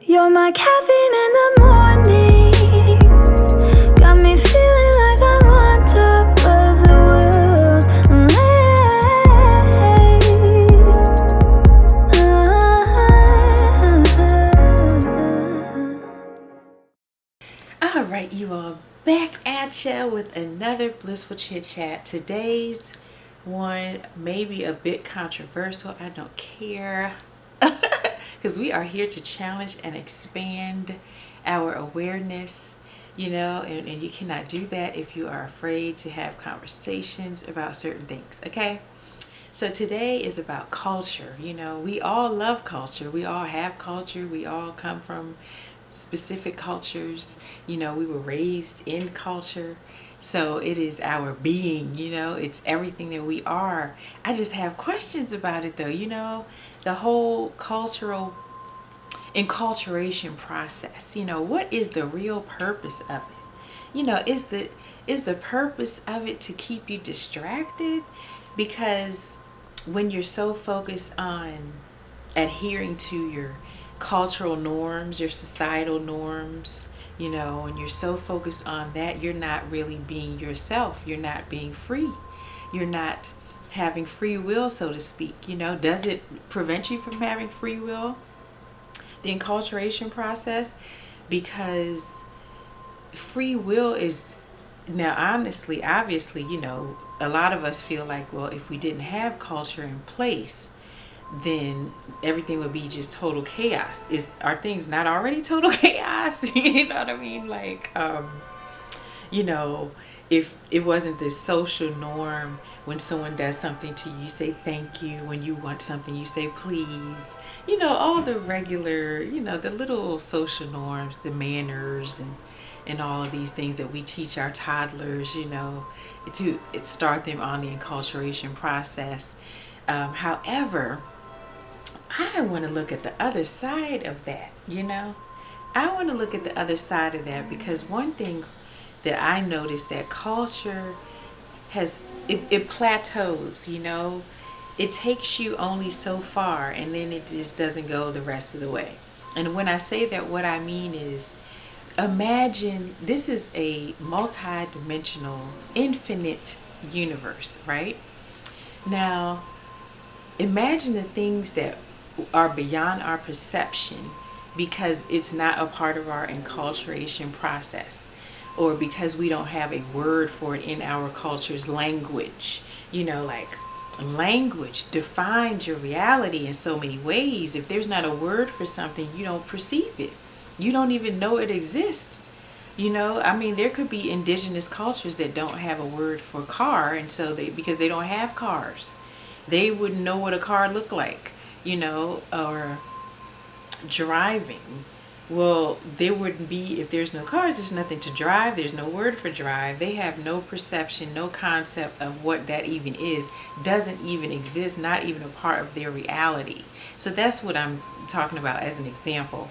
You're my caffeine in the morning. Got me feeling like I'm on top of the world. All right, you all, back at ya with another Blissful Chit Chat. Today's one may be a bit controversial. I don't care. Because we are here to challenge and expand our awareness, you know, and you cannot do that if you are afraid to have conversations about certain things, okay? So today is about culture. You know, we all love culture. We all have culture. We all come from specific cultures. You know, we were raised in culture. So it is our being, you know, it's everything that we are. I just have questions about it though, you know, the whole cultural enculturation process. You know, what is the real purpose of it? You know, is the purpose of it to keep you distracted? Because when you're so focused on adhering to your cultural norms, your societal norms, you know, and you're so focused on that, you're not really being yourself. You're not being free. You're not having free will, so to speak. You know, does it prevent you from having free will? The enculturation process, because free will is, now honestly, obviously, you know, a lot of us feel like, well, if we didn't have culture in place, then everything would be just total chaos. Are things not already total chaos? You know what I mean? Like, you know, if it wasn't the social norm, when someone does something to you, you say thank you. When you want something, you say please. You know, all the regular, you know, the little social norms, the manners, and all of these things that we teach our toddlers, you know, to start them on the enculturation process. However, I want to look at the other side of that, you know. I want to look at the other side of that, because one thing that I noticed, that culture has, it plateaus, you know. It takes you only so far, and then it just doesn't go the rest of the way. And when I say that, what I mean is, imagine this is a multi-dimensional, infinite universe, right? Now, imagine the things that are beyond our perception because it's not a part of our enculturation process, or because we don't have a word for it in our culture's language. You know, like, language defines your reality in so many ways. If there's not a word for something, you don't perceive it. You don't even know it exists. You know, I mean, there could be indigenous cultures that don't have a word for car, and so because they don't have cars, they wouldn't know what a car looked like, you know, or driving. Well, there wouldn't be, if there's no cars, there's nothing to drive. There's no word for drive. They have no perception, no concept of what that even is. Doesn't even exist, not even a part of their reality. So that's what I'm talking about as an example.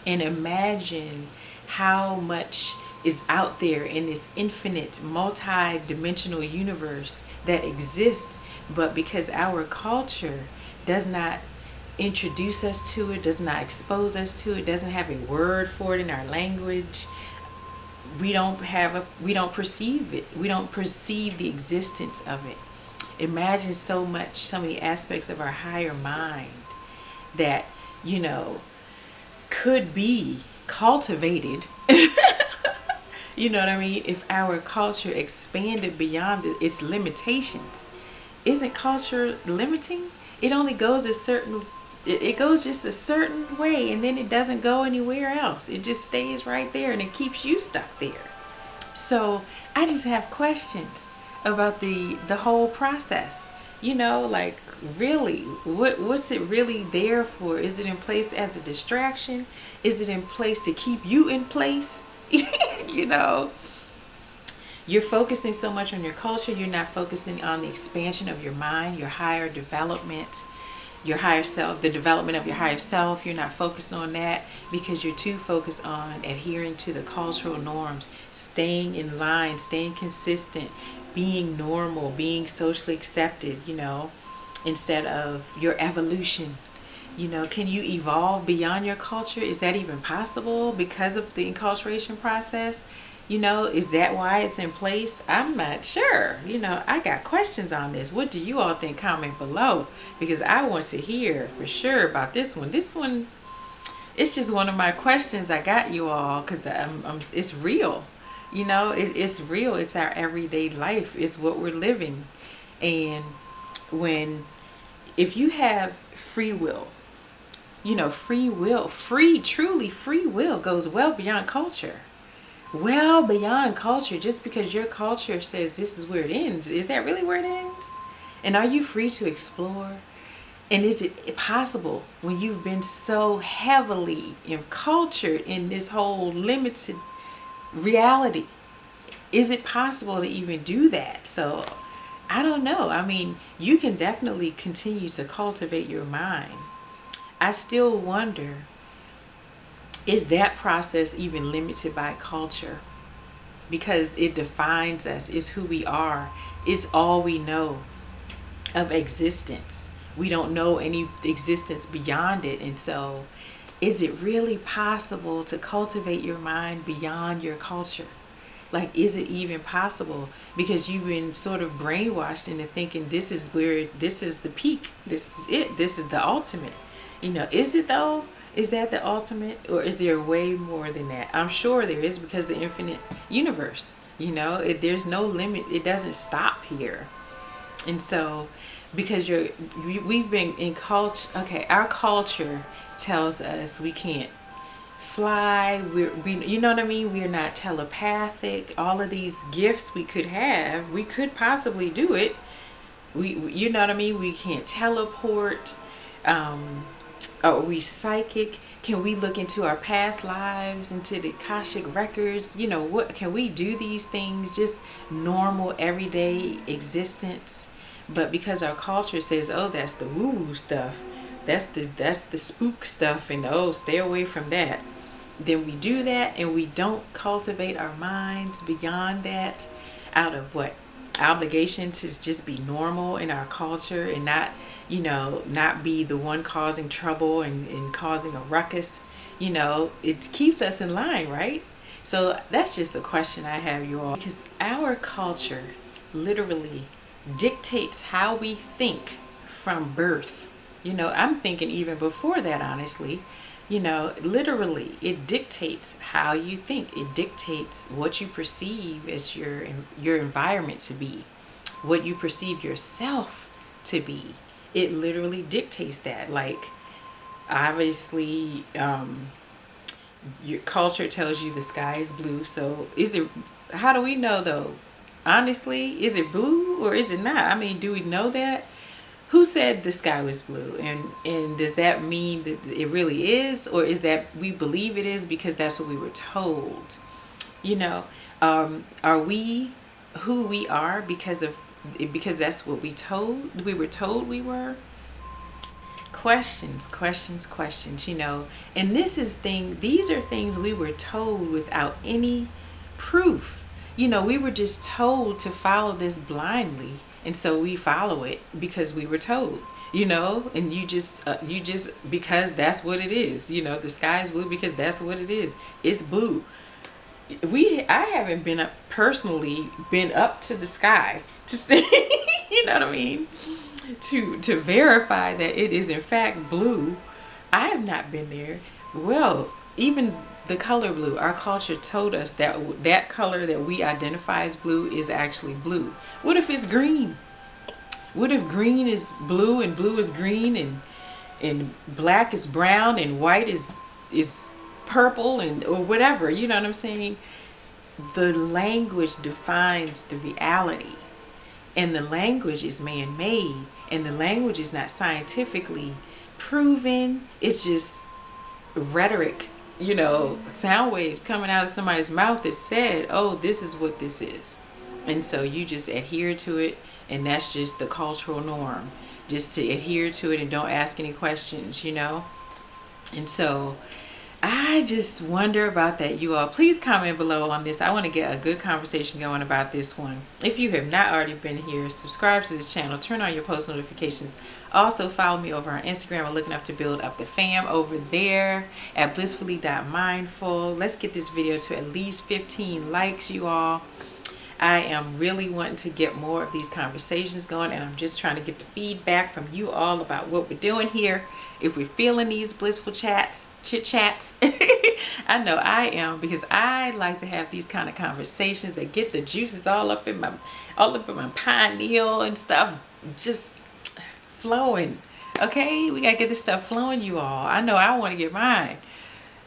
And imagine how much is out there in this infinite, multi-dimensional universe that exists, but because our culture does not introduce us to it, does not expose us to it, doesn't have a word for it in our language, we don't perceive it. We don't perceive the existence of it. Imagine so many aspects of our higher mind that, you know, could be cultivated. You know what I mean? If our culture expanded beyond its limitations. Isn't culture limiting? It only goes it goes just a certain way, and then it doesn't go anywhere else. It just stays right there, and it keeps you stuck there. So I just have questions about the whole process. You know, like, really, what's it really there for? Is it in place as a distraction? Is it in place to keep you in place? You know, you're focusing so much on your culture, you're not focusing on the expansion of your mind, your higher development, your higher self, the development of your higher self. You're not focused on that because you're too focused on adhering to the cultural norms, staying in line, staying consistent, being normal, being socially accepted, you know, instead of your evolution, You know, can you evolve beyond your culture? Is that even possible because of the enculturation process? You know, is that why it's in place? I'm not sure. You know, I got questions on this. What do you all think? Comment below, because I want to hear for sure about this one. This one, it's just one of my questions I got, you all, because it's real. You know, it's real. It's our everyday life. It's what we're living. And if you have free will, you know, truly free will goes well beyond culture. Well beyond culture. Just because your culture says this is where it ends, is that really where it ends? And are you free to explore? And is it possible when you've been so heavily encultured in this whole limited reality? Is it possible to even do that? So I don't know. I mean, you can definitely continue to cultivate your mind. I still wonder, is that process even limited by culture? Because it defines us, it's who we are, it's all we know of existence. We don't know any existence beyond it. And so, is it really possible to cultivate your mind beyond your culture? Like, is it even possible? Because you've been sort of brainwashed into thinking this is the peak, this is it, this is the ultimate. You know, is it though? Is that the ultimate? Or is there way more than that? I'm sure there is, because the infinite universe, you know, there's no limit. It doesn't stop here. And so, because we've been in culture, okay, our culture tells us we can't fly, you know what I mean? We're not telepathic. All of these gifts we could have, we could possibly do it. You know what I mean? We can't teleport. Are we psychic? Can we look into our past lives, into the Akashic records? You know, what can we do these things? Just normal everyday existence. But because our culture says, oh, that's the woo-woo stuff, that's the spook stuff, and oh, stay away from that, then we do that, and we don't cultivate our minds beyond that, out of what? Obligation to just be normal in our culture and not, you know, not be the one causing trouble and causing a ruckus. You know, it keeps us in line, right? So that's just a question I have, you all, because our culture literally dictates how we think from birth. You know, I'm thinking even before that, honestly. You know, literally, it dictates how you think. It dictates what you perceive as your environment to be, what you perceive yourself to be. It literally dictates that. Like, obviously, your culture tells you the sky is blue. So, how do we know though? Honestly, is it blue or is it not? I mean, do we know that? Who said the sky was blue? And does that mean that it really is? Or is that we believe it is because that's what we were told? You know, are we who we are because that's what we were told we were? Questions, you know. And these are things we were told without any proof. You know, we were just told to follow this blindly. And so we follow it because we were told, you know, and you just because that's what it is. You know, the sky is blue because that's what it is. It's blue. I haven't personally been up to the sky to say, you know what I mean, to verify that it is in fact blue. I have not been there. Well, even the color blue, our culture told us that color that we identify as blue is actually blue. What if it's green? What if green is blue and blue is green and black is brown and white is purple or whatever? You know what I'm saying? The language defines the reality, and the language is man-made, and the language is not scientifically proven. It's just rhetoric. You know, sound waves coming out of somebody's mouth that said, oh, this is what this is. And so you just adhere to it, and that's just the cultural norm. Just to adhere to it and don't ask any questions, you know? And so I just wonder about that, you all. Please comment below on this. I want to get a good conversation going about this one. If you have not already been here, subscribe to this channel, turn on your post notifications. Also follow me over on Instagram. I'm looking up to build up the fam over there at blissfully.mindful. Let's get this video to at least 15 likes, you all. I am really wanting to get more of these conversations going, and I'm just trying to get the feedback from you all about what we're doing here. If we're feeling these blissful chats, chit chats. I know I am, because I like to have these kind of conversations that get the juices all up in my pineal and stuff, just flowing. Okay, we gotta get this stuff flowing, you all. I know I want to get mine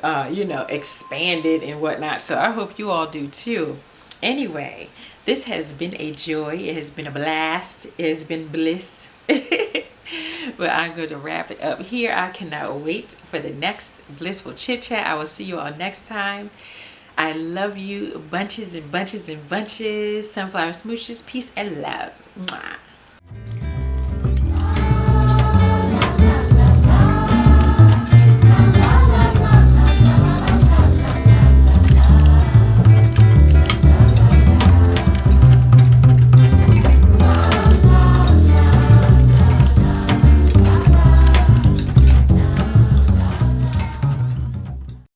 expanded and whatnot, so I hope you all do too. Anyway, this has been a joy. It has been a blast. It has been bliss. But I'm going to wrap it up here. I cannot wait for the next Blissful Chit Chat. I will see you all next time. I love you bunches and bunches and bunches. Sunflower smooches. Peace and love. Mwah.